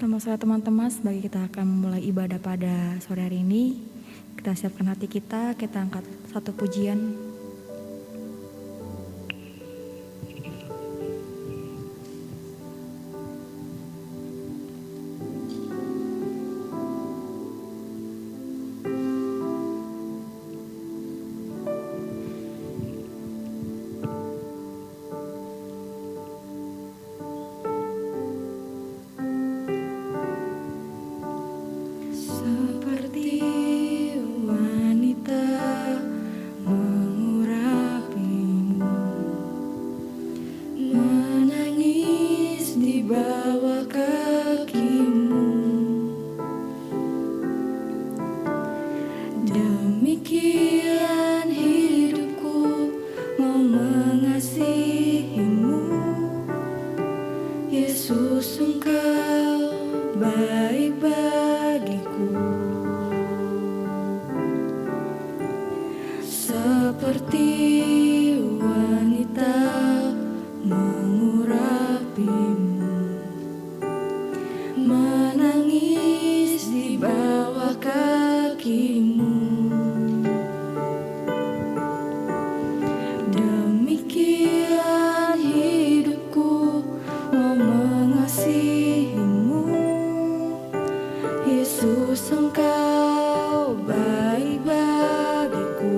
Selamat sore teman-teman, sebagai kita akan memulai ibadah pada sore hari ini, kita siapkan hati kita angkat satu pujian. Demikian hidupku mau mengasihimu, Yesus, Engkau baik bagiku. Seperti wanita mengurapimu, menangis di bawah kakimu. Demikian hidupku mau mengasihimu, Yesus, Engkau baik bagiku.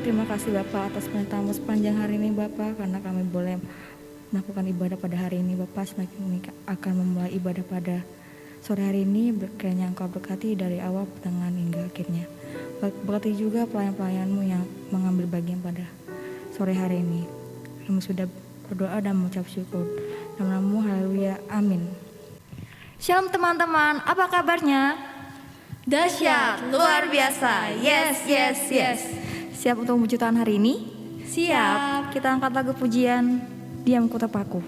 terima kasih Bapak atas perintahmu sepanjang hari ini Bapak, karena kami boleh melakukan ibadah pada hari ini Bapak. Semakin kami akan memulai ibadah pada sore hari ini, kiranya Engkau berkati dari awal, pertengahan hingga akhirnya. Berkati juga pelayan-pelayanmu yang mengambil bagian pada sore hari ini. Kami sudah berdoa dan mengucap syukur. Dalam namamu, haleluya, amin. Shalom teman-teman, apa kabarnya? Dahsyat, luar biasa. Yes, yes, yes. Siap untuk memuji Tuhan hari ini? Siap. Kita angkat lagu pujian Diam Ku Terpaku.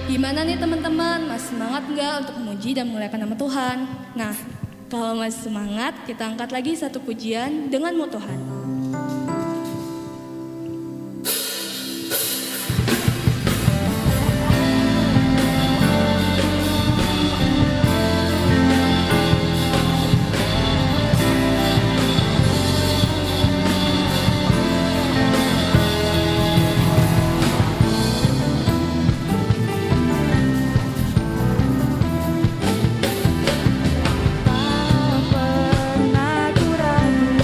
Gimana nih teman-teman, masih semangat nggak untuk memuji dan memuliakan nama Tuhan? Nah, kalau masih semangat, kita angkat lagi satu pujian denganmu Tuhan. Tak pernah ku ragu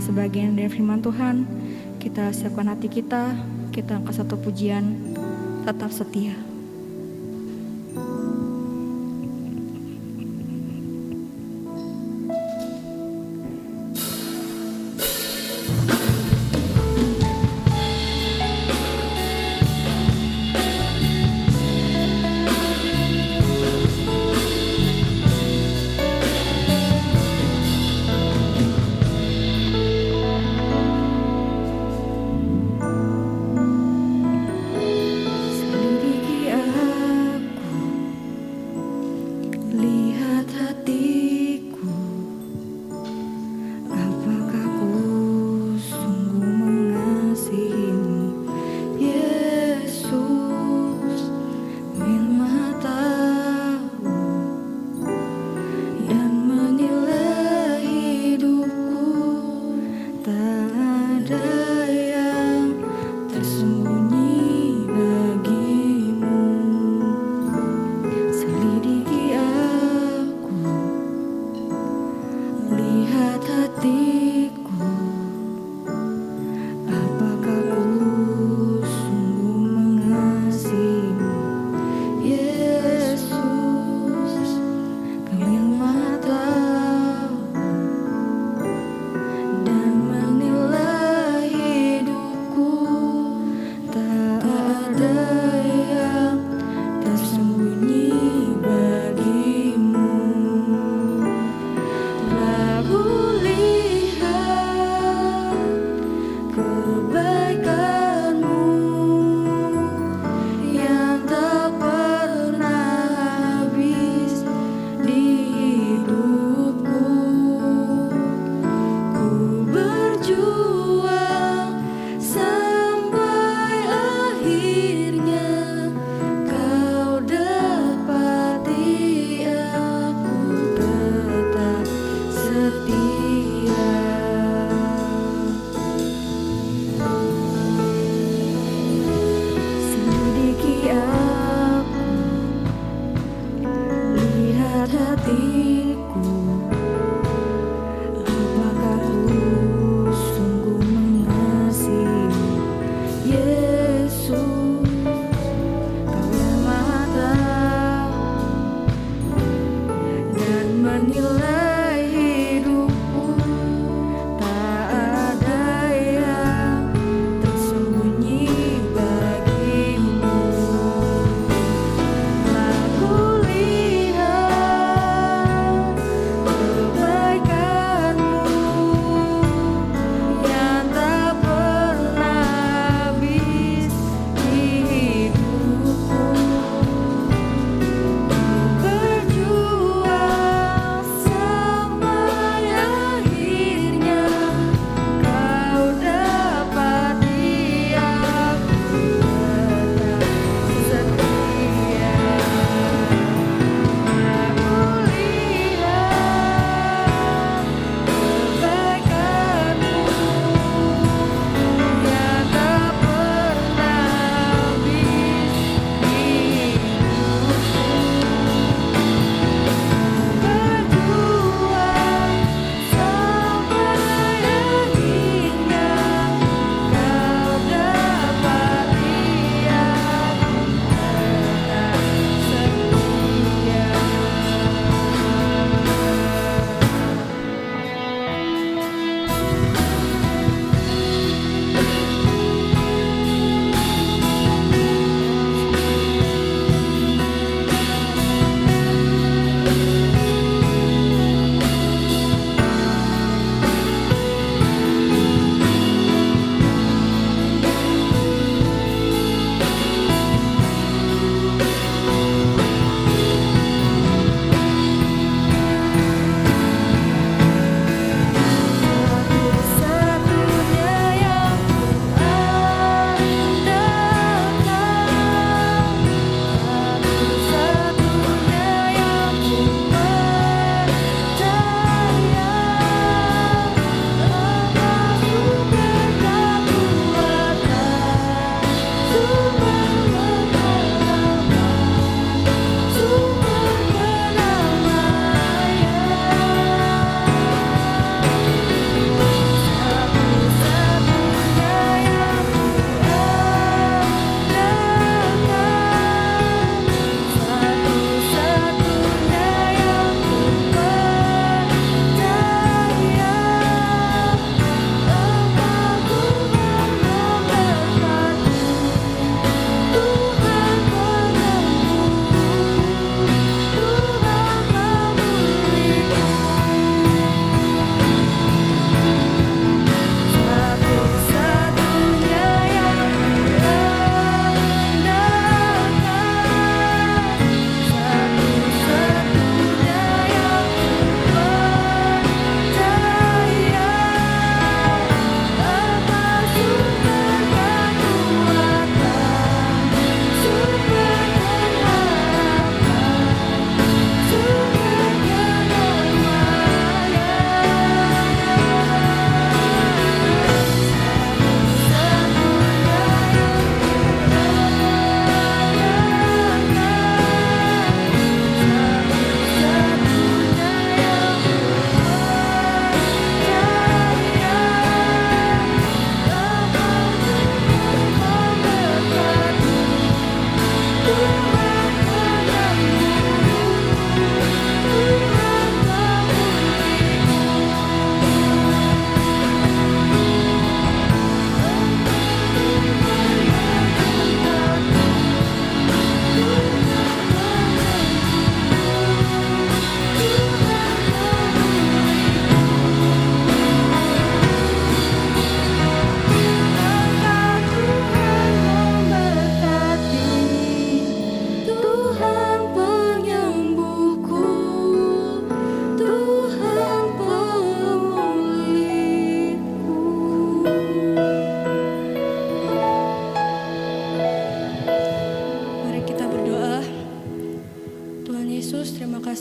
sebagian dari firman Tuhan. Kita siapkan hati kita angkat satu pujian, tetap setia. Selidiki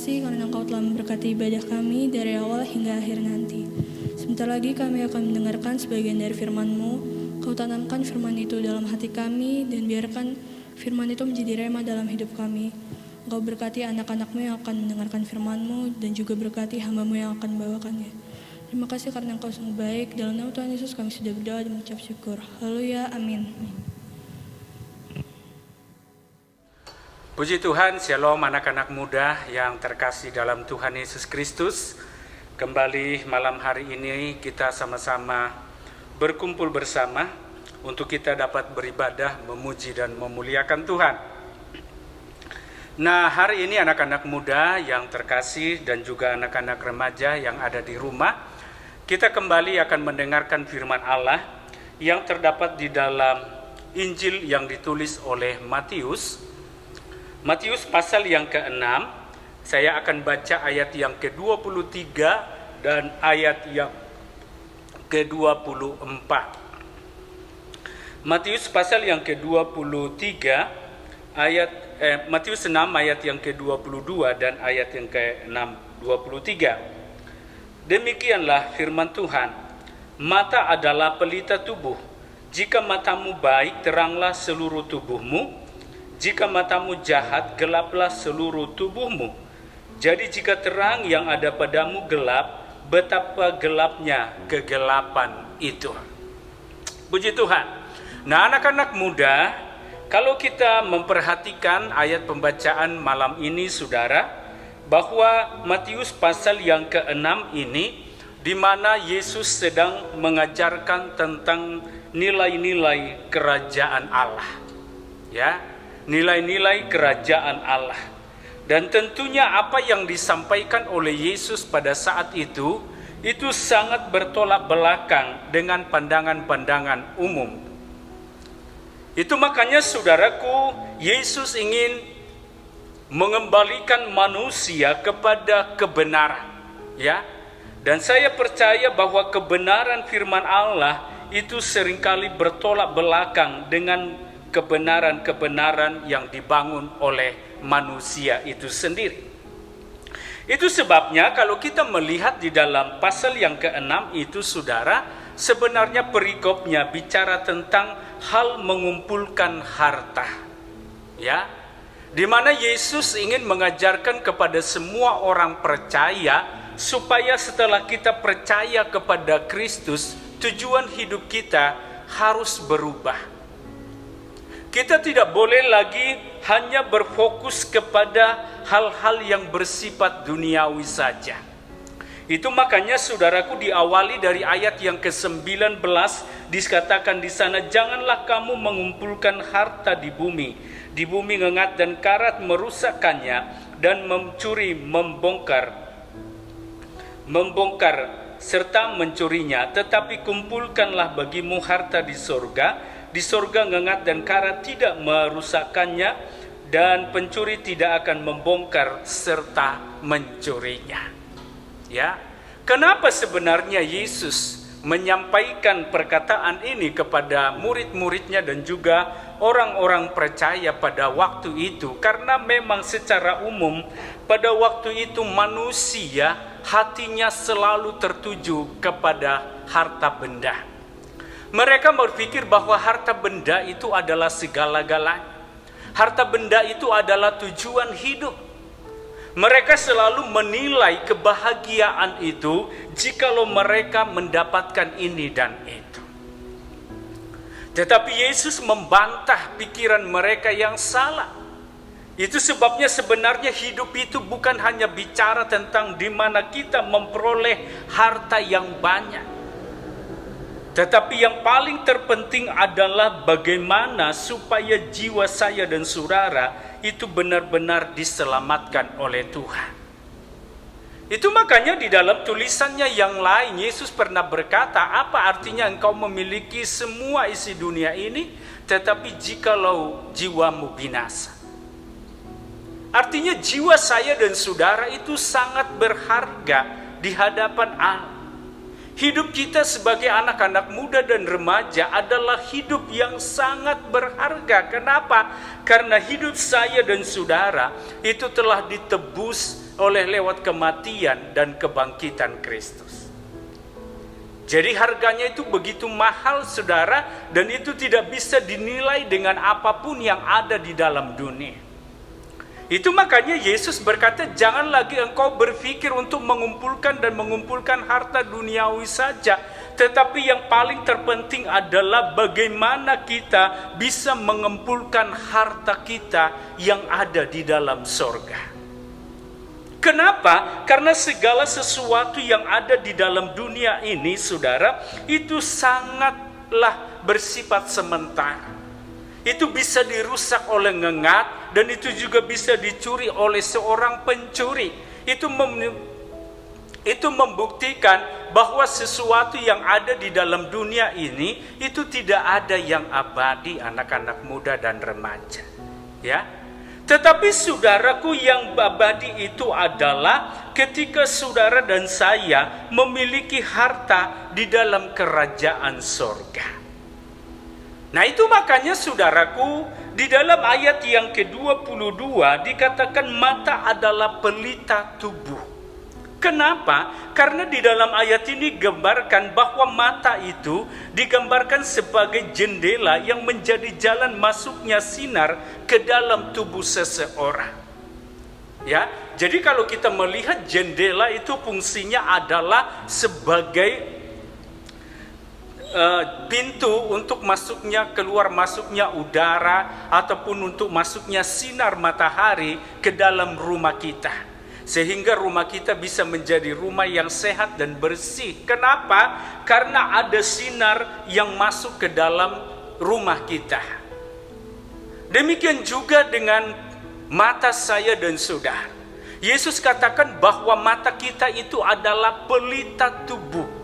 kasih karena Engkau telah memberkati ibadah kami dari awal hingga akhir nanti. Sebentar lagi kami akan mendengarkan sebagian dari firman-Mu. Kau tanamkan firman itu dalam hati kami dan biarkan firman itu menjadi rema dalam hidup kami. Engkau berkati anak-anak-Mu yang akan mendengarkan firman-Mu dan juga berkati hamba-Mu yang akan membawakannya. Terima kasih karena Engkau sungguh baik. Dalam nama Tuhan Yesus kami sudah berdoa dan mengucap syukur. Haleluya, amin. Puji Tuhan, Shalom anak-anak muda yang terkasih dalam Tuhan Yesus Kristus. Kembali malam hari ini kita sama-sama berkumpul bersama untuk kita dapat beribadah, memuji dan memuliakan Tuhan. Nah, hari ini anak-anak muda yang terkasih dan juga anak-anak remaja yang ada di rumah, kita kembali akan mendengarkan firman Allah yang terdapat di dalam Injil yang ditulis oleh Matius pasal yang ke-6. Saya akan baca ayat yang ke-23 dan ayat yang ke-24. Matius pasal yang ke-23 Matius 6 ayat yang ke-22 dan ayat yang ke-23. Demikianlah firman Tuhan. Mata adalah pelita tubuh. Jika matamu baik, teranglah seluruh tubuhmu. Jika matamu jahat, gelaplah seluruh tubuhmu. Jadi jika terang yang ada padamu gelap, betapa gelapnya kegelapan itu. Puji Tuhan. Nah, anak-anak muda, kalau kita memperhatikan ayat pembacaan malam ini, saudara, bahwa Matius pasal yang ke-6 ini, di mana Yesus sedang mengajarkan tentang nilai-nilai kerajaan Allah. Ya, nilai-nilai kerajaan Allah. Dan tentunya apa yang disampaikan oleh Yesus pada saat itu sangat bertolak belakang dengan pandangan-pandangan umum. Itu makanya saudaraku, Yesus ingin mengembalikan manusia kepada kebenaran, ya. Dan saya percaya bahwa kebenaran firman Allah itu seringkali bertolak belakang dengan kebenaran-kebenaran yang dibangun oleh manusia itu sendiri. Itu sebabnya kalau kita melihat di dalam pasal yang ke-6 itu, saudara, sebenarnya perikopnya bicara tentang hal mengumpulkan harta. Ya, di mana Yesus ingin mengajarkan kepada semua orang percaya supaya setelah kita percaya kepada Kristus, tujuan hidup kita harus berubah. Kita tidak boleh lagi hanya berfokus kepada hal-hal yang bersifat duniawi saja. Itu makanya saudaraku diawali dari ayat yang ke-19 dikatakan di sana, janganlah kamu mengumpulkan harta di bumi ngengat dan karat merusakkannya dan mencuri, membongkar serta mencurinya, tetapi kumpulkanlah bagimu harta di sorga. Di sorga ngengat dan karat tidak merusakkannya, dan pencuri tidak akan membongkar serta mencurinya. Ya, kenapa sebenarnya Yesus menyampaikan perkataan ini kepada murid-muridnya dan juga orang-orang percaya pada waktu itu? Karena memang secara umum pada waktu itu manusia hatinya selalu tertuju kepada harta benda. Mereka berpikir bahwa harta benda itu adalah segala-galanya. Harta benda itu adalah tujuan hidup. Mereka selalu menilai kebahagiaan itu jikalau mereka mendapatkan ini dan itu. Tetapi Yesus membantah pikiran mereka yang salah. Itu sebabnya sebenarnya hidup itu bukan hanya bicara tentang di mana kita memperoleh harta yang banyak. Tetapi yang paling terpenting adalah bagaimana supaya jiwa saya dan saudara itu benar-benar diselamatkan oleh Tuhan. Itu makanya di dalam tulisannya yang lain Yesus pernah berkata, apa artinya engkau memiliki semua isi dunia ini, tetapi jikalau jiwamu binasa. Artinya jiwa saya dan saudara itu sangat berharga di hadapan Allah. Hidup kita sebagai anak-anak muda dan remaja adalah hidup yang sangat berharga. Kenapa? Karena hidup saya dan saudara itu telah ditebus lewat kematian dan kebangkitan Kristus. Jadi harganya itu begitu mahal, saudara, dan itu tidak bisa dinilai dengan apapun yang ada di dalam dunia. Itu makanya Yesus berkata, jangan lagi engkau berpikir untuk mengumpulkan harta duniawi saja, tetapi yang paling terpenting adalah bagaimana kita bisa mengumpulkan harta kita yang ada di dalam sorga. Kenapa? Karena segala sesuatu yang ada di dalam dunia ini, saudara, itu sangatlah bersifat sementara. Itu bisa dirusak oleh ngengat, dan itu juga bisa dicuri oleh seorang pencuri. Itu membuktikan bahwa sesuatu yang ada di dalam dunia ini itu tidak ada yang abadi, anak-anak muda dan remaja. Ya. Tetapi saudaraku, yang abadi itu adalah ketika saudara dan saya memiliki harta di dalam kerajaan sorga. Nah itu makanya saudaraku, di dalam ayat yang ke-22 dikatakan mata adalah pelita tubuh. Kenapa? Karena di dalam ayat ini digambarkan bahwa mata itu digambarkan sebagai jendela yang menjadi jalan masuknya sinar ke dalam tubuh seseorang. Ya, jadi kalau kita melihat jendela itu fungsinya adalah sebagai pintu untuk masuknya, keluar masuknya udara ataupun untuk masuknya sinar matahari ke dalam rumah kita. Sehingga rumah kita bisa menjadi rumah yang sehat dan bersih. Kenapa? Karena ada sinar yang masuk ke dalam rumah kita. Demikian juga dengan mata saya dan saudara. Yesus katakan bahwa mata kita itu adalah pelita tubuh.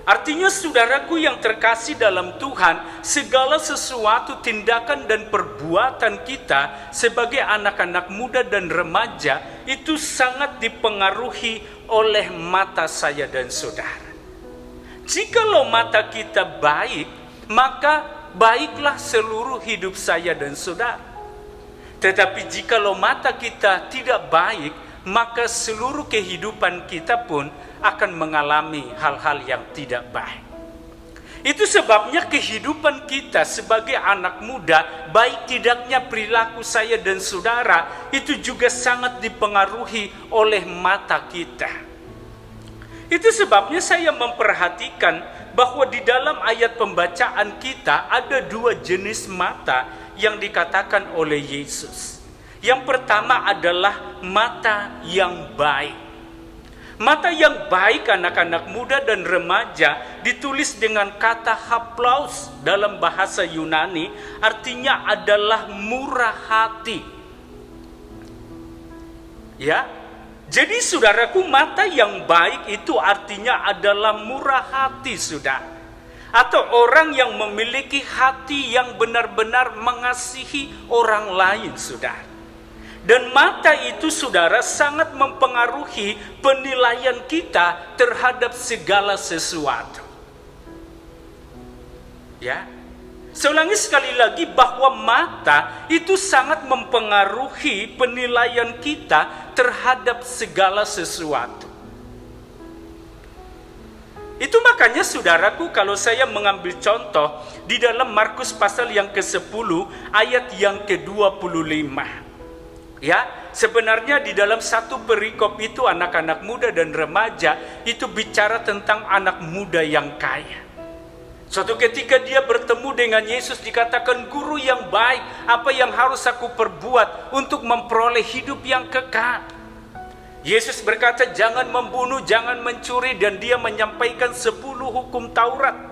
Artinya saudaraku yang terkasih dalam Tuhan, segala sesuatu tindakan dan perbuatan kita sebagai anak-anak muda dan remaja itu sangat dipengaruhi oleh mata saya dan saudara. Jikalau mata kita baik, maka baiklah seluruh hidup saya dan saudara. Tetapi jikalau mata kita tidak baik, maka seluruh kehidupan kita pun akan mengalami hal-hal yang tidak baik. Itu sebabnya kehidupan kita sebagai anak muda, baik tidaknya perilaku saya dan saudara, itu juga sangat dipengaruhi oleh mata kita. Itu sebabnya saya memperhatikan bahwa di dalam ayat pembacaan kita ada dua jenis mata yang dikatakan oleh Yesus. Yang pertama adalah mata yang baik. Mata yang baik, anak-anak muda dan remaja, ditulis dengan kata haplaus dalam bahasa Yunani, artinya adalah murah hati. Ya, jadi saudaraku, mata yang baik itu artinya adalah murah hati, saudara. Atau orang yang memiliki hati yang benar-benar mengasihi orang lain, saudara. Dan mata itu, saudara, sangat mempengaruhi penilaian kita terhadap segala sesuatu. Ya, saya ulangi sekali lagi bahwa mata itu sangat mempengaruhi penilaian kita terhadap segala sesuatu. Itu makanya saudaraku, kalau saya mengambil contoh di dalam Markus pasal yang ke-10 ayat yang ke-25. Ya, sebenarnya di dalam satu perikop itu anak-anak muda dan remaja itu bicara tentang anak muda yang kaya. Suatu ketika dia bertemu dengan Yesus, dikatakan, "Guru yang baik, apa yang harus aku perbuat untuk memperoleh hidup yang kekal?" Yesus berkata, "Jangan membunuh, jangan mencuri," dan dia menyampaikan 10 hukum Taurat.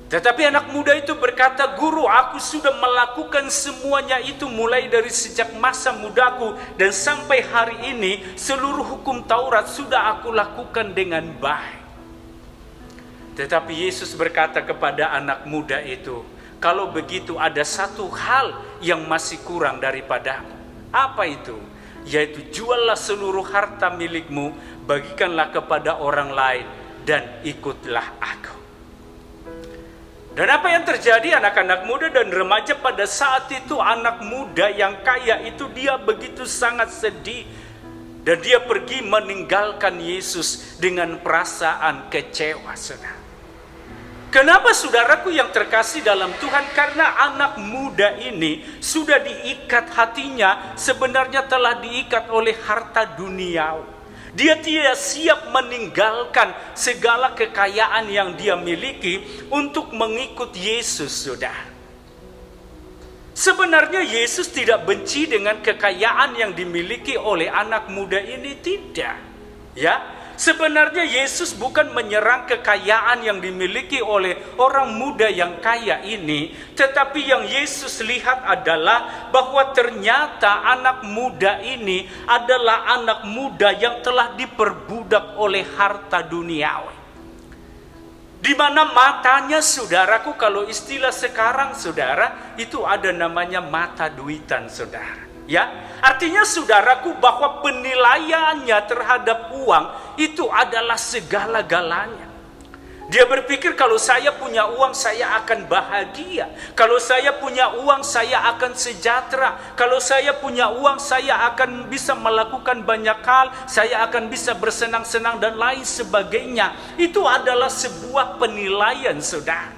Tetapi anak muda itu berkata, "Guru, aku sudah melakukan semuanya itu mulai dari sejak masa mudaku dan sampai hari ini seluruh hukum Taurat sudah aku lakukan dengan baik." Tetapi Yesus berkata kepada anak muda itu, "Kalau begitu ada satu hal yang masih kurang daripadamu." Apa itu? Yaitu juallah seluruh harta milikmu, bagikanlah kepada orang lain, dan ikutlah aku. Dan apa yang terjadi anak-anak muda dan remaja pada saat itu? Anak muda yang kaya itu dia begitu sangat sedih. Dan dia pergi meninggalkan Yesus dengan perasaan kecewa, saudara. Kenapa saudaraku yang terkasih dalam Tuhan? Karena anak muda ini sudah diikat hatinya, sebenarnya telah diikat oleh harta duniawi. Dia tidak siap meninggalkan segala kekayaan yang dia miliki untuk mengikut Yesus, saudara. Sebenarnya Yesus tidak benci dengan kekayaan yang dimiliki oleh anak muda ini, tidak. Ya. Sebenarnya Yesus bukan menyerang kekayaan yang dimiliki oleh orang muda yang kaya ini, tetapi yang Yesus lihat adalah bahwa ternyata anak muda ini adalah anak muda yang telah diperbudak oleh harta duniawi. Di mana matanya, saudaraku, kalau istilah sekarang, saudara, itu ada namanya mata duitan, saudara. Ya, artinya saudaraku bahwa penilaiannya terhadap uang itu adalah segala-galanya. Dia berpikir kalau saya punya uang saya akan bahagia. Kalau saya punya uang saya akan sejahtera. Kalau saya punya uang saya akan bisa melakukan banyak hal. Saya akan bisa bersenang-senang dan lain sebagainya. Itu adalah sebuah penilaian, saudara.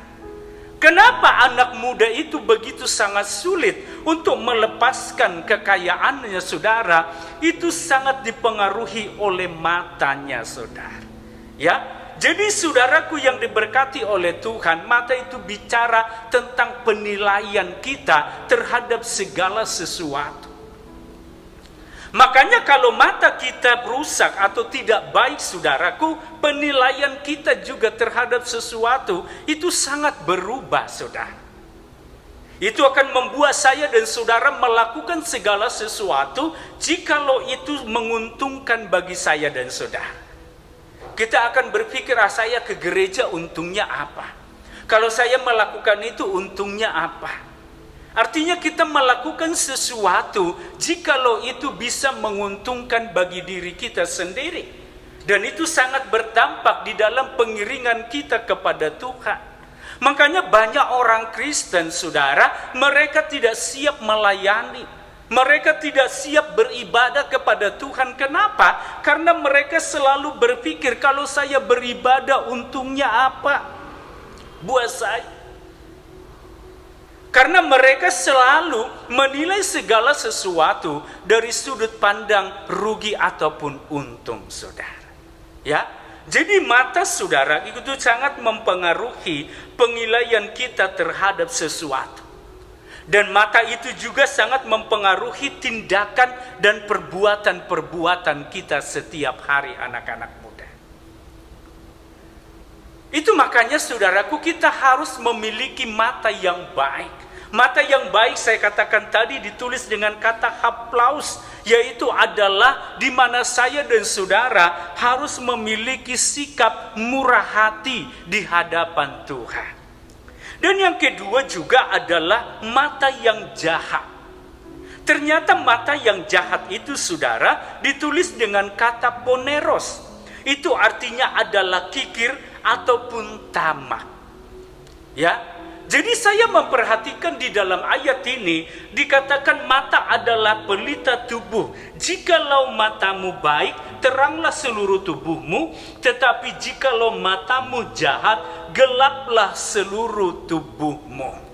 Kenapa anak muda itu begitu sangat sulit untuk melepaskan kekayaannya, saudara? Itu sangat dipengaruhi oleh matanya, saudara. Ya, jadi saudaraku yang diberkati oleh Tuhan, mata itu bicara tentang penilaian kita terhadap segala sesuatu. Makanya kalau mata kita rusak atau tidak baik, saudaraku, penilaian kita juga terhadap sesuatu itu sangat berubah, saudara. Itu akan membuat saya dan saudara melakukan segala sesuatu jikalau itu menguntungkan bagi saya dan saudara. Kita akan berpikir, saya ke gereja untungnya apa? Kalau saya melakukan itu untungnya apa? Artinya kita melakukan sesuatu jikalau itu bisa menguntungkan bagi diri kita sendiri. Dan itu sangat berdampak di dalam pengiringan kita kepada Tuhan. Makanya banyak orang Kristen, saudara, mereka tidak siap melayani. Mereka tidak siap beribadah kepada Tuhan. Kenapa? Karena mereka selalu berpikir, kalau saya beribadah untungnya apa buat saya? Karena mereka selalu menilai segala sesuatu dari sudut pandang rugi ataupun untung, saudara. Ya, jadi mata saudara itu sangat mempengaruhi penilaian kita terhadap sesuatu. Dan mata itu juga sangat mempengaruhi tindakan dan perbuatan-perbuatan kita setiap hari, anak-anak muda. Itu makanya saudaraku, kita harus memiliki mata yang baik. Mata yang baik, saya katakan tadi, ditulis dengan kata haplaus, yaitu adalah di mana saya dan saudara harus memiliki sikap murah hati di hadapan Tuhan. Dan yang kedua juga adalah mata yang jahat. Ternyata mata yang jahat itu, saudara, ditulis dengan kata poneros. Itu artinya adalah kikir ataupun tamak. Ya. Jadi saya memperhatikan di dalam ayat ini dikatakan mata adalah pelita tubuh. Jikalau matamu baik, teranglah seluruh tubuhmu. Tetapi jikalau matamu jahat, gelaplah seluruh tubuhmu.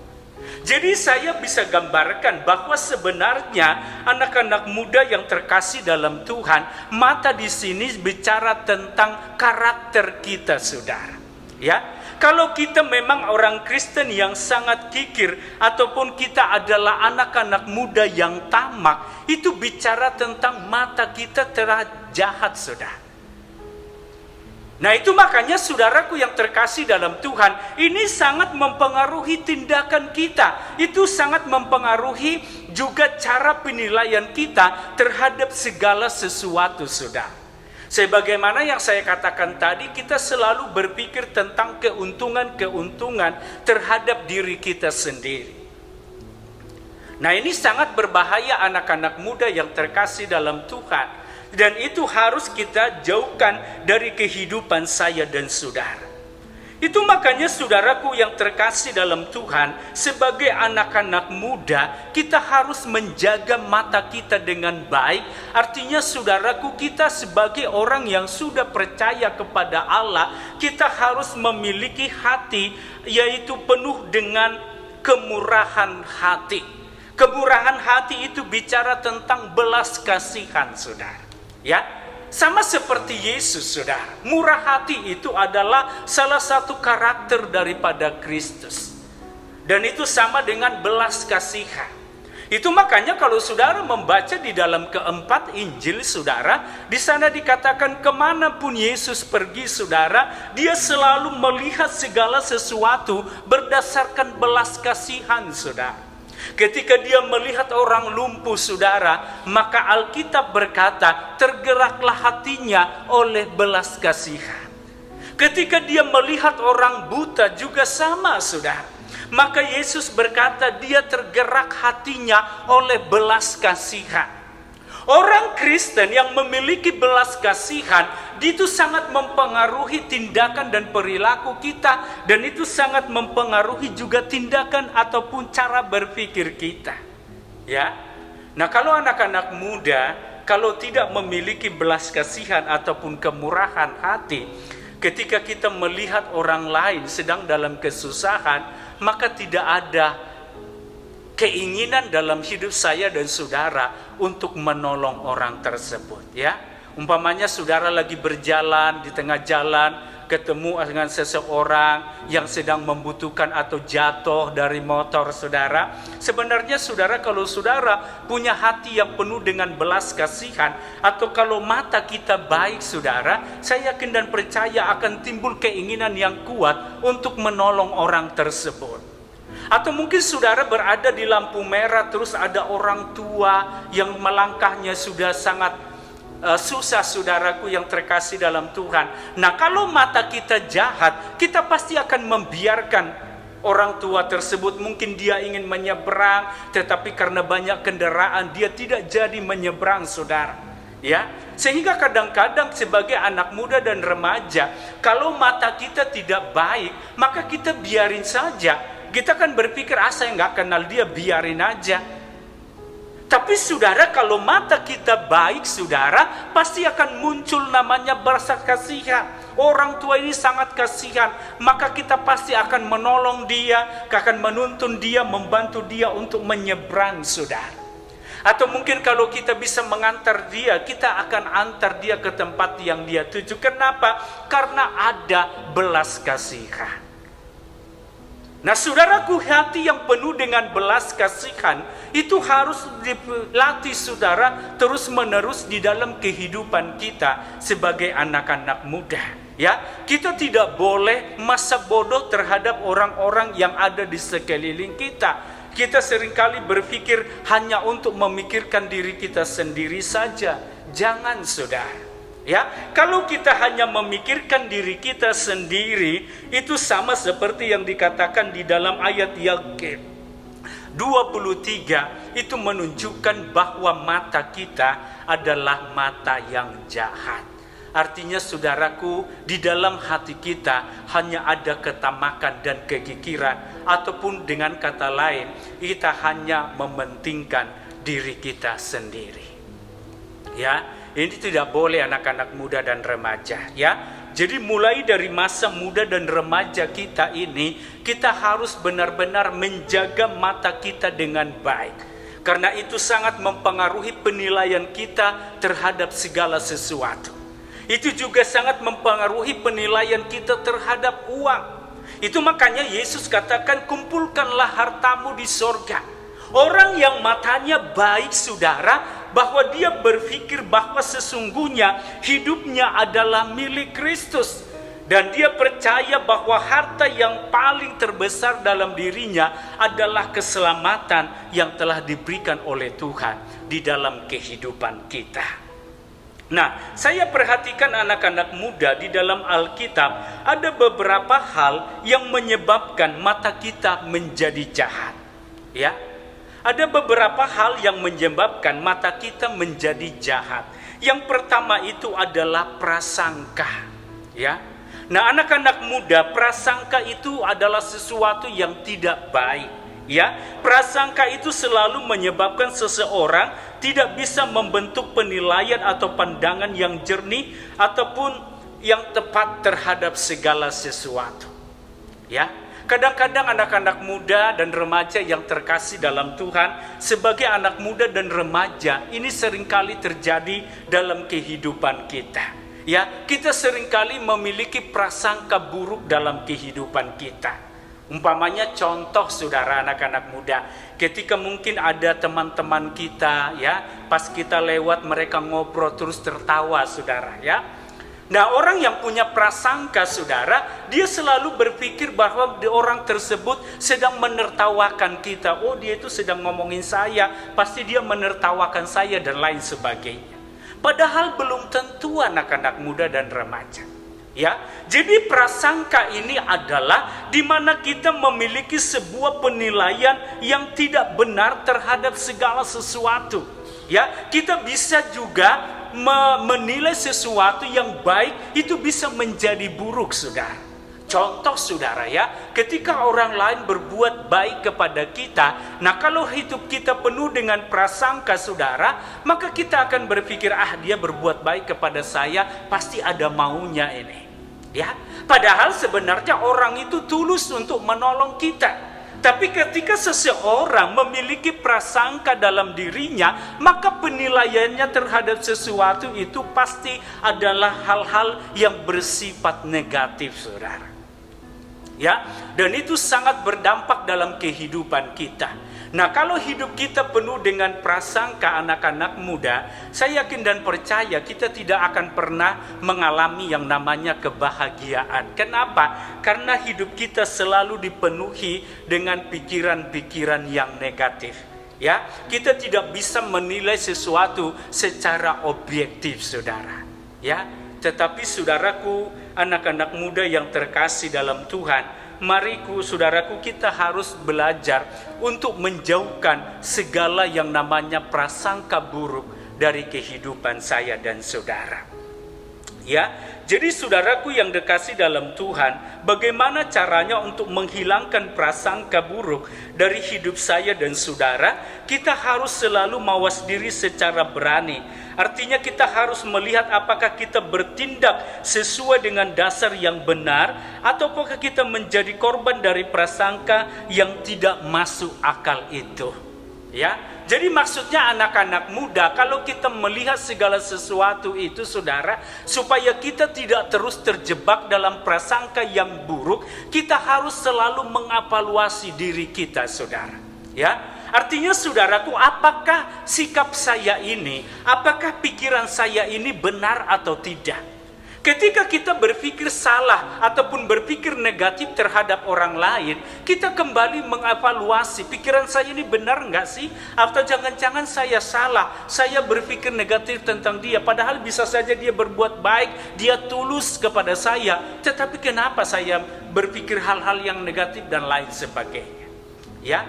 Jadi saya bisa gambarkan bahwa sebenarnya anak-anak muda yang terkasih dalam Tuhan, mata di sini bicara tentang karakter kita, saudara. Ya. Kalau kita memang orang Kristen yang sangat kikir, ataupun kita adalah anak-anak muda yang tamak, itu bicara tentang mata kita telah jahat, saudara. Nah itu makanya saudaraku yang terkasih dalam Tuhan, ini sangat mempengaruhi tindakan kita. Itu sangat mempengaruhi juga cara penilaian kita terhadap segala sesuatu, saudara. Sebagaimana yang saya katakan tadi, kita selalu berpikir tentang keuntungan-keuntungan terhadap diri kita sendiri. Nah ini sangat berbahaya, anak-anak muda yang terkasih dalam Tuhan. Dan itu harus kita jauhkan dari kehidupan saya dan saudara. Itu makanya saudaraku yang terkasih dalam Tuhan, sebagai anak-anak muda, kita harus menjaga mata kita dengan baik. Artinya saudaraku, kita sebagai orang yang sudah percaya kepada Allah, kita harus memiliki hati yaitu penuh dengan kemurahan hati. Kemurahan hati itu bicara tentang belas kasihan, saudara. Ya, sama seperti Yesus, saudara. Murah hati itu adalah salah satu karakter daripada Kristus. Dan itu sama dengan belas kasihan. Itu makanya kalau saudara membaca di dalam keempat Injil, saudara, di sana dikatakan kemanapun Yesus pergi, saudara, dia selalu melihat segala sesuatu berdasarkan belas kasihan, saudara. Ketika dia melihat orang lumpuh, saudara, maka Alkitab berkata, tergeraklah hatinya oleh belas kasihan. Ketika dia melihat orang buta juga sama, saudara. Maka Yesus berkata, dia tergerak hatinya oleh belas kasihan. Orang Kristen yang memiliki belas kasihan, itu sangat mempengaruhi tindakan dan perilaku kita, dan itu sangat mempengaruhi juga tindakan ataupun cara berpikir kita. Ya. Nah, kalau anak-anak muda kalau tidak memiliki belas kasihan ataupun kemurahan hati, ketika kita melihat orang lain sedang dalam kesusahan, maka tidak ada keinginan dalam hidup saya dan saudara untuk menolong orang tersebut, ya. Umpamanya saudara lagi berjalan di tengah jalan, ketemu dengan seseorang yang sedang membutuhkan atau jatuh dari motor, saudara. Sebenarnya saudara, kalau saudara punya hati yang penuh dengan belas kasihan, atau kalau mata kita baik, saudara, saya yakin dan percaya akan timbul keinginan yang kuat untuk menolong orang tersebut. Atau mungkin saudara berada di lampu merah, terus ada orang tua yang melangkahnya sudah sangat susah, saudaraku yang terkasih dalam Tuhan. Nah, kalau mata kita jahat, kita pasti akan membiarkan orang tua tersebut. Mungkin dia ingin menyeberang, tetapi karena banyak kendaraan dia tidak jadi menyeberang, saudara. Ya, sehingga kadang-kadang sebagai anak muda dan remaja, kalau mata kita tidak baik, maka kita biarin saja. Kita kan berpikir, saya nggak kenal dia, biarin aja. Tapi saudara, kalau mata kita baik, saudara, pasti akan muncul namanya belas kasihan. Orang tua ini sangat kasihan, maka kita pasti akan menolong dia, akan menuntun dia, membantu dia untuk menyeberang, saudara. Atau mungkin kalau kita bisa mengantar dia, kita akan antar dia ke tempat yang dia tuju. Kenapa? Karena ada belas kasihan. Nah, saudaraku, hati yang penuh dengan belas kasihan itu harus dilatih, saudara, terus-menerus di dalam kehidupan kita sebagai anak-anak muda. Ya, kita tidak boleh masa bodoh terhadap orang-orang yang ada di sekeliling kita. Kita seringkali berpikir hanya untuk memikirkan diri kita sendiri saja. Jangan, saudara. Ya, kalau kita hanya memikirkan diri kita sendiri, itu sama seperti yang dikatakan di dalam ayat yang ke-23, itu menunjukkan bahwa mata kita adalah mata yang jahat. Artinya, saudaraku, di dalam hati kita hanya ada ketamakan dan kekikiran, ataupun dengan kata lain, kita hanya mementingkan diri kita sendiri. Ya, ini tidak boleh anak-anak muda dan remaja, ya. Jadi mulai dari masa muda dan remaja kita ini, kita harus benar-benar menjaga mata kita dengan baik. Karena itu sangat mempengaruhi penilaian kita terhadap segala sesuatu. Itu juga sangat mempengaruhi penilaian kita terhadap uang. Itu makanya Yesus katakan, kumpulkanlah hartamu di sorga. Orang yang matanya baik, saudara, bahwa dia berpikir bahwa sesungguhnya hidupnya adalah milik Kristus. Dan dia percaya bahwa harta yang paling terbesar dalam dirinya adalah keselamatan yang telah diberikan oleh Tuhan di dalam kehidupan kita. Nah, saya perhatikan anak-anak muda di dalam Alkitab, ada beberapa hal yang menyebabkan mata kita menjadi jahat. Ya, ada beberapa hal yang menyebabkan mata kita menjadi jahat. Yang pertama itu adalah prasangka. Ya, Nah, anak-anak muda, prasangka itu adalah sesuatu yang tidak baik. Ya, prasangka itu selalu menyebabkan seseorang tidak bisa membentuk penilaian atau pandangan yang jernih ataupun yang tepat terhadap segala sesuatu. Ya, kadang-kadang anak-anak muda dan remaja yang terkasih dalam Tuhan, sebagai anak muda dan remaja, ini seringkali terjadi dalam kehidupan kita. Ya, kita seringkali memiliki prasangka buruk dalam kehidupan kita. Umpamanya contoh saudara anak-anak muda, ketika mungkin ada teman-teman kita ya, pas kita lewat mereka ngobrol terus tertawa saudara ya. Nah, orang yang punya prasangka saudara, dia selalu berpikir bahwa orang tersebut sedang menertawakan kita. Oh, dia itu sedang ngomongin saya, pasti dia menertawakan saya dan lain sebagainya. Padahal belum tentu anak-anak muda dan remaja. Ya, jadi prasangka ini adalah di mana kita memiliki sebuah penilaian yang tidak benar terhadap segala sesuatu. Ya, kita bisa juga menilai sesuatu yang baik itu bisa menjadi buruk, saudara. Contoh saudara ya, ketika orang lain berbuat baik kepada kita, nah kalau hidup kita penuh dengan prasangka saudara, maka kita akan berpikir, dia berbuat baik kepada saya, pasti ada maunya ini. Ya, padahal sebenarnya orang itu tulus untuk menolong kita. Tapi ketika seseorang memiliki prasangka dalam dirinya, maka penilaiannya terhadap sesuatu itu pasti adalah hal-hal yang bersifat negatif, saudara. Ya, dan itu sangat berdampak dalam kehidupan kita. Nah, kalau hidup kita penuh dengan prasangka anak-anak muda, saya yakin dan percaya kita tidak akan pernah mengalami yang namanya kebahagiaan. Kenapa? Karena hidup kita selalu dipenuhi dengan pikiran-pikiran yang negatif. Ya, kita tidak bisa menilai sesuatu secara objektif, saudara. Ya, tetapi saudaraku, anak-anak muda yang terkasih dalam Tuhan, mariku saudaraku, kita harus belajar untuk menjauhkan segala yang namanya prasangka buruk dari kehidupan saya dan saudara. Ya, jadi saudaraku yang dikasih dalam Tuhan, bagaimana caranya untuk menghilangkan prasangka buruk dari hidup saya dan saudara? Kita harus selalu mawas diri secara berani. Artinya kita harus melihat apakah kita bertindak sesuai dengan dasar yang benar, atau apakah kita menjadi korban dari prasangka yang tidak masuk akal itu. Ya, jadi maksudnya anak-anak muda, kalau kita melihat segala sesuatu itu saudara, supaya kita tidak terus terjebak dalam prasangka yang buruk, kita harus selalu mengevaluasi diri kita, saudara. Ya, artinya saudaraku, apakah sikap saya ini, apakah pikiran saya ini benar atau tidak? Ketika kita berpikir salah ataupun berpikir negatif terhadap orang lain, kita kembali mengevaluasi, pikiran saya ini benar enggak sih? Atau jangan-jangan saya salah, saya berpikir negatif tentang dia, padahal bisa saja dia berbuat baik, dia tulus kepada saya, tetapi kenapa saya berpikir hal-hal yang negatif dan lain sebagainya? Ya,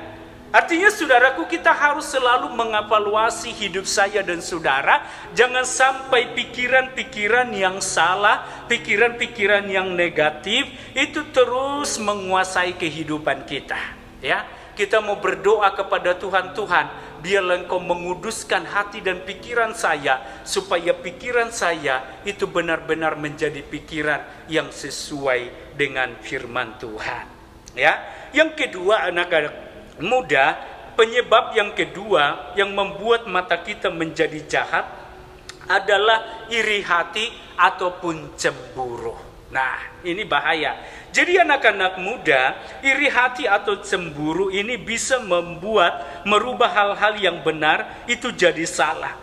artinya saudaraku, kita harus selalu mengevaluasi hidup saya dan saudara. Jangan sampai pikiran-pikiran yang salah, pikiran-pikiran yang negatif itu terus menguasai kehidupan kita. Ya, kita mau berdoa kepada Tuhan, Tuhan, biarlah Engkau menguduskan hati dan pikiran saya, supaya pikiran saya itu benar-benar menjadi pikiran yang sesuai dengan firman Tuhan. Ya, yang kedua anak-anak muda, penyebab yang kedua yang membuat mata kita menjadi jahat adalah iri hati ataupun cemburu. Nah, ini bahaya. Jadi anak-anak muda, iri hati atau cemburu ini bisa merubah hal-hal yang benar itu jadi salah,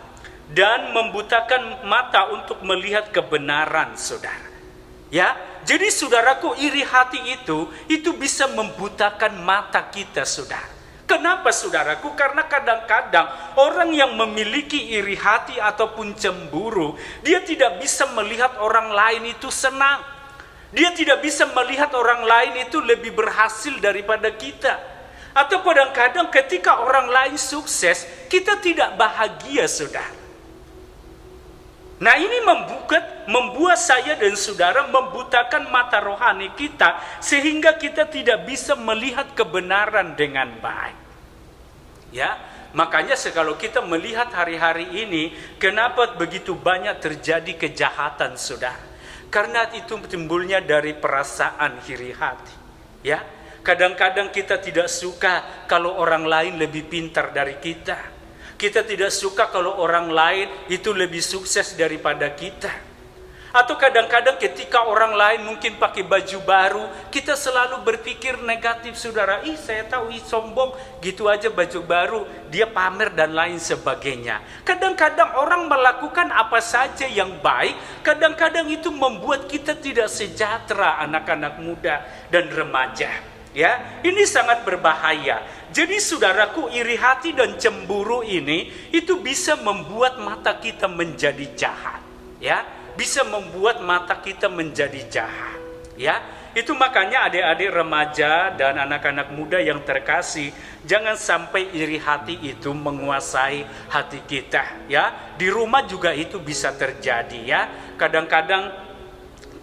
dan membutakan mata untuk melihat kebenaran, saudara. Ya, jadi saudaraku, iri hati itu bisa membutakan mata kita, saudara. Kenapa saudaraku? Karena kadang-kadang orang yang memiliki iri hati ataupun cemburu, dia tidak bisa melihat orang lain itu senang. Dia tidak bisa melihat orang lain itu lebih berhasil daripada kita. Atau kadang-kadang ketika orang lain sukses, kita tidak bahagia, saudara. Nah, ini membuat saya dan saudara membutakan mata rohani kita sehingga kita tidak bisa melihat kebenaran dengan baik. Ya, makanya kalau kita melihat hari-hari ini, kenapa begitu banyak terjadi kejahatan, saudara? Karena itu timbulnya dari perasaan iri hati. Ya, kadang-kadang kita tidak suka kalau orang lain lebih pintar dari kita. Kita tidak suka kalau orang lain itu lebih sukses daripada kita. Atau kadang-kadang ketika orang lain mungkin pakai baju baru, kita selalu berpikir negatif, saudara. Saya tahu, sombong, gitu aja baju baru, dia pamer dan lain sebagainya. Kadang-kadang orang melakukan apa saja yang baik, kadang-kadang itu membuat kita tidak sejahtera, anak-anak muda dan remaja. Ya, ini sangat berbahaya. Jadi saudaraku, iri hati dan cemburu ini itu bisa membuat mata kita menjadi jahat. Ya, bisa membuat mata kita menjadi jahat. Ya, itu makanya adik-adik remaja dan anak-anak muda yang terkasih, jangan sampai iri hati itu menguasai hati kita. Ya, di rumah juga itu bisa terjadi. Ya, kadang-kadang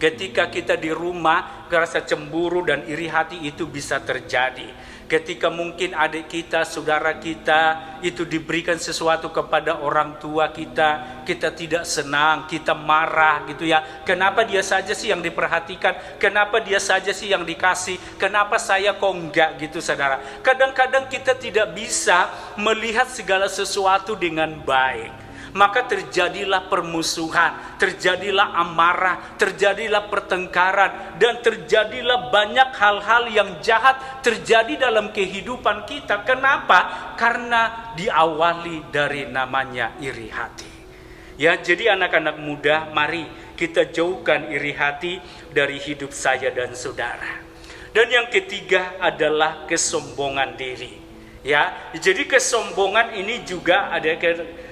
ketika kita di rumah, rasa cemburu dan iri hati itu bisa terjadi. Ketika mungkin adik kita, saudara kita itu diberikan sesuatu kepada orang tua kita, kita tidak senang, kita marah gitu ya. Kenapa dia saja sih yang diperhatikan? Kenapa dia saja sih yang dikasih? Kenapa saya kok enggak gitu, saudara? Kadang-kadang kita tidak bisa melihat segala sesuatu dengan baik. Maka terjadilah permusuhan, terjadilah amarah, terjadilah pertengkaran, dan terjadilah banyak hal-hal yang jahat terjadi dalam kehidupan kita. Kenapa? Karena diawali dari namanya iri hati. Ya, jadi anak-anak muda, mari kita jauhkan iri hati dari hidup saya dan saudara. Dan yang ketiga adalah kesombongan diri. Ya, jadi kesombongan ini juga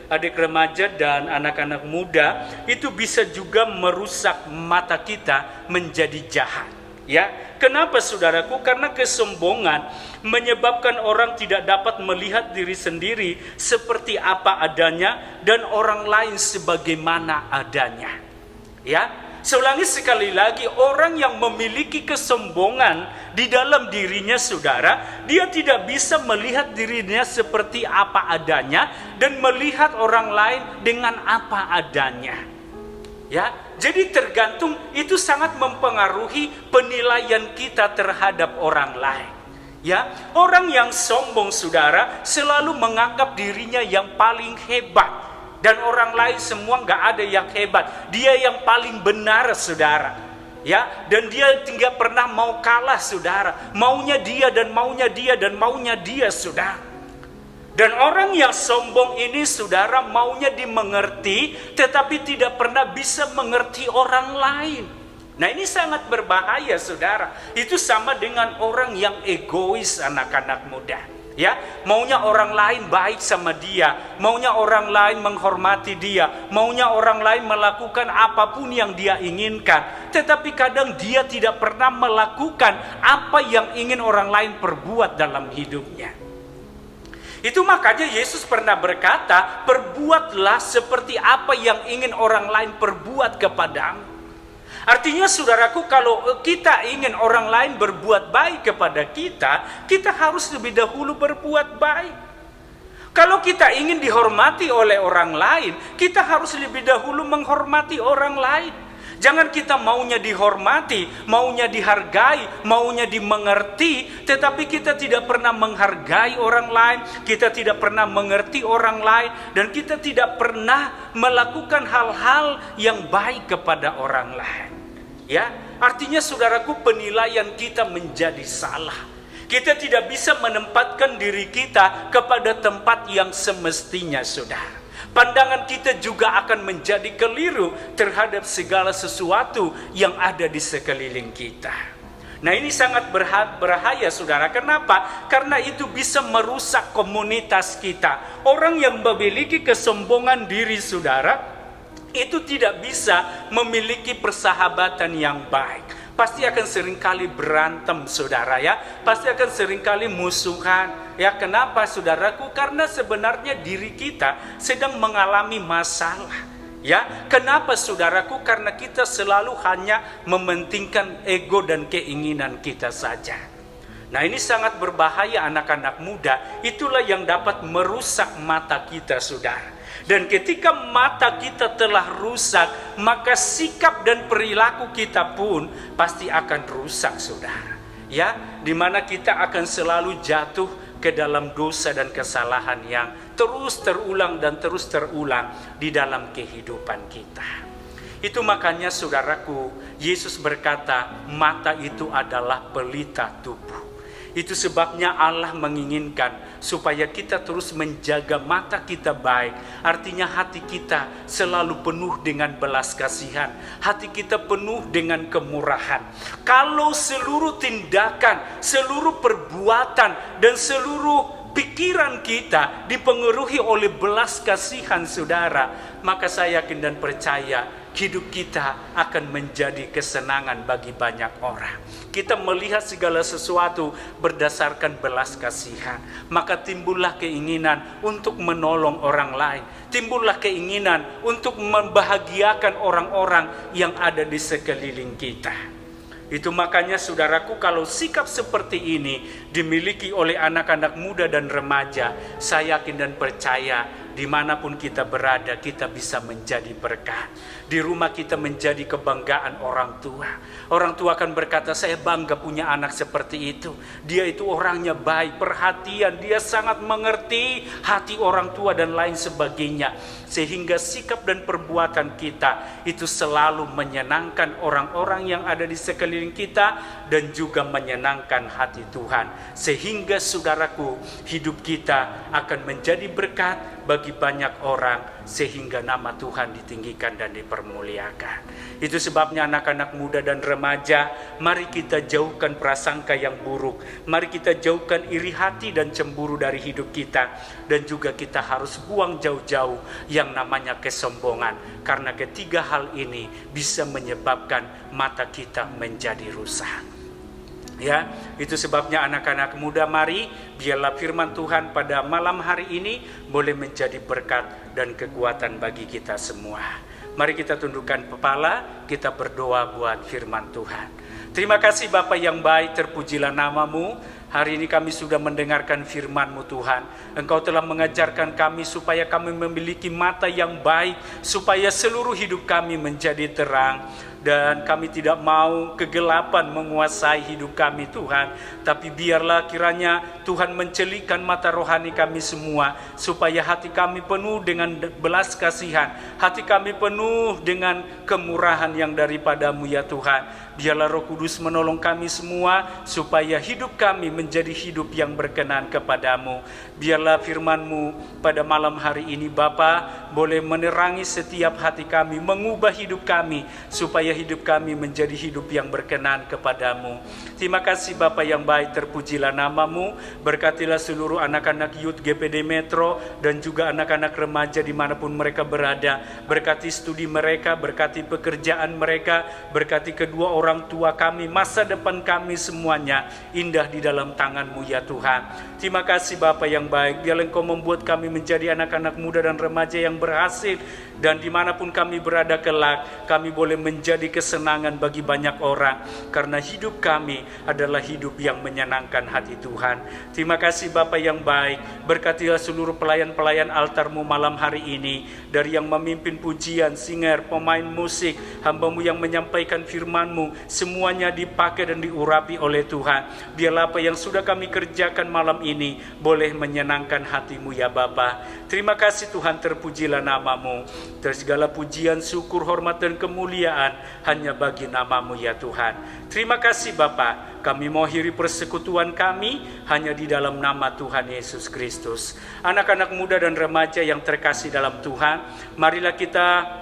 adik remaja dan anak-anak muda itu bisa juga merusak mata kita menjadi jahat. Ya, kenapa saudaraku? Karena kesombongan menyebabkan orang tidak dapat melihat diri sendiri seperti apa adanya dan orang lain sebagaimana adanya. Ya, saya ulangi sekali lagi, orang yang memiliki kesombongan di dalam dirinya, saudara, dia tidak bisa melihat dirinya seperti apa adanya dan melihat orang lain dengan apa adanya. Ya, jadi tergantung, itu sangat mempengaruhi penilaian kita terhadap orang lain. Ya, orang yang sombong, saudara, selalu menganggap dirinya yang paling hebat. Dan orang lain semua nggak ada yang hebat. Dia yang paling benar, saudara. Ya, dan dia tidak pernah mau kalah, saudara. Maunya dia dan maunya dia dan maunya dia, saudara. Dan orang yang sombong ini, saudara, maunya dimengerti, tetapi tidak pernah bisa mengerti orang lain. Nah, ini sangat berbahaya, saudara. Itu sama dengan orang yang egois, anak-anak muda. Ya, maunya orang lain baik sama dia, maunya orang lain menghormati dia, maunya orang lain melakukan apapun yang dia inginkan. Tetapi kadang dia tidak pernah melakukan apa yang ingin orang lain perbuat dalam hidupnya. Itu makanya Yesus pernah berkata, perbuatlah seperti apa yang ingin orang lain perbuat kepadamu. Artinya, saudaraku, kalau kita ingin orang lain berbuat baik kepada kita, kita harus lebih dahulu berbuat baik. Kalau kita ingin dihormati oleh orang lain, kita harus lebih dahulu menghormati orang lain. Jangan kita maunya dihormati, maunya dihargai, maunya dimengerti, tetapi kita tidak pernah menghargai orang lain, kita tidak pernah mengerti orang lain, dan kita tidak pernah melakukan hal-hal yang baik kepada orang lain. Ya, artinya saudaraku, penilaian kita menjadi salah. Kita tidak bisa menempatkan diri kita kepada tempat yang semestinya, saudara. Pandangan kita juga akan menjadi keliru terhadap segala sesuatu yang ada di sekeliling kita. Nah, ini sangat berbahaya, saudara. Kenapa? Karena itu bisa merusak komunitas kita. Orang yang memiliki kesombongan diri, saudara, itu tidak bisa memiliki persahabatan yang baik. Pasti akan seringkali berantem, saudara, ya. Pasti akan seringkali musuhan. Ya, kenapa, saudaraku? Karena sebenarnya diri kita sedang mengalami masalah. Ya, kenapa saudaraku? Karena kita selalu hanya mementingkan ego dan keinginan kita saja. Nah, ini sangat berbahaya anak-anak muda. Itulah yang dapat merusak mata kita, saudara. Dan ketika mata kita telah rusak, maka sikap dan perilaku kita pun pasti akan rusak, saudara. Ya, di mana kita akan selalu jatuh ke dalam dosa dan kesalahan yang terus terulang dan terus terulang di dalam kehidupan kita. Itu makanya saudaraku, Yesus berkata, mata itu adalah pelita tubuh. Itu sebabnya Allah menginginkan supaya kita terus menjaga mata kita baik. Artinya hati kita selalu penuh dengan belas kasihan. Hati kita penuh dengan kemurahan. Kalau seluruh tindakan, seluruh perbuatan, dan seluruh pikiran kita dipengaruhi oleh belas kasihan, saudara, maka saya yakin dan percaya hidup kita akan menjadi kesenangan bagi banyak orang. Kita melihat segala sesuatu berdasarkan belas kasihan, maka timbullah keinginan untuk menolong orang lain, timbullah keinginan untuk membahagiakan orang-orang yang ada di sekeliling kita. Itu makanya saudaraku, kalau sikap seperti ini dimiliki oleh anak-anak muda dan remaja, saya yakin dan percaya dimanapun kita berada, kita bisa menjadi berkat. Di rumah kita menjadi kebanggaan orang tua. Orang tua akan berkata, saya bangga punya anak seperti itu. Dia itu orangnya baik, perhatian, dia sangat mengerti hati orang tua dan lain sebagainya. Sehingga sikap dan perbuatan kita itu selalu menyenangkan orang-orang yang ada di sekeliling kita dan juga menyenangkan hati Tuhan. Sehingga saudaraku, hidup kita akan menjadi berkat bagi banyak orang, sehingga nama Tuhan ditinggikan dan dipermuliakan. Itu sebabnya anak-anak muda dan remaja, mari kita jauhkan prasangka yang buruk. Mari kita jauhkan iri hati dan cemburu dari hidup kita. Dan juga kita harus buang jauh-jauh yang namanya kesombongan. Karena ketiga hal ini bisa menyebabkan mata kita menjadi rusak. Ya, itu sebabnya anak-anak muda, mari biarlah firman Tuhan pada malam hari ini boleh menjadi berkat dan kekuatan bagi kita semua. Mari kita tundukkan kepala, kita berdoa buat firman Tuhan. Terima kasih Bapa yang baik, terpujilah namamu. Hari ini kami sudah mendengarkan firman-Mu Tuhan. Engkau telah mengajarkan kami supaya kami memiliki mata yang baik, supaya seluruh hidup kami menjadi terang. Dan kami tidak mau kegelapan menguasai hidup kami Tuhan. Tapi biarlah kiranya Tuhan mencelikan mata rohani kami semua, supaya hati kami penuh dengan belas kasihan, hati kami penuh dengan kemurahan yang daripada-Mu ya Tuhan. Biarlah Roh Kudus menolong kami semua, supaya hidup kami menjadi hidup yang berkenan kepadamu. Biarlah firman-Mu pada malam hari ini Bapa boleh menerangi setiap hati kami, mengubah hidup kami, supaya hidup kami menjadi hidup yang berkenan kepadamu. Terima kasih Bapa yang baik, terpujilah namamu. Berkatilah seluruh anak-anak youth GPD Metro dan juga anak-anak remaja dimanapun mereka berada. Berkati studi mereka, berkati pekerjaan mereka, berkati kedua orang tua kami, masa depan kami semuanya indah di dalam tangan-Mu ya Tuhan. Terima kasih Bapa yang baik, biarlah Engkau membuat kami menjadi anak-anak muda dan remaja yang berhasil. Dan dimanapun kami berada kelak, kami boleh menjadi kesenangan bagi banyak orang, karena hidup kami adalah hidup yang menyenangkan hati Tuhan. Terima kasih Bapa yang baik, berkatilah seluruh pelayan-pelayan altar-Mu malam hari ini, dari yang memimpin pujian, singer, pemain musik, hamba-Mu yang menyampaikan firman-Mu, semuanya dipakai dan diurapi oleh Tuhan. Biarlah apa yang sudah kami kerjakan malam ini boleh menyenangkan hati-Mu ya Bapa. Terima kasih Tuhan, terpujilah namamu. Segala pujian, syukur, hormat dan kemuliaan hanya bagi namamu ya Tuhan. Terima kasih Bapa, kami mau akhiri persekutuan kami hanya di dalam nama Tuhan Yesus Kristus. Anak-anak muda dan remaja yang terkasih dalam Tuhan, marilah kita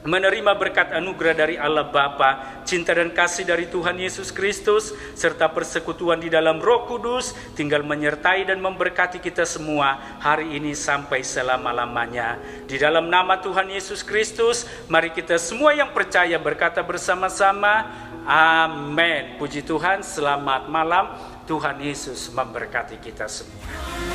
menerima berkat anugerah dari Allah Bapa, cinta dan kasih dari Tuhan Yesus Kristus, serta persekutuan di dalam Roh Kudus tinggal menyertai dan memberkati kita semua hari ini sampai selama-lamanya. Di dalam nama Tuhan Yesus Kristus, mari kita semua yang percaya berkata bersama-sama, amin. Puji Tuhan, selamat malam. Tuhan Yesus memberkati kita semua.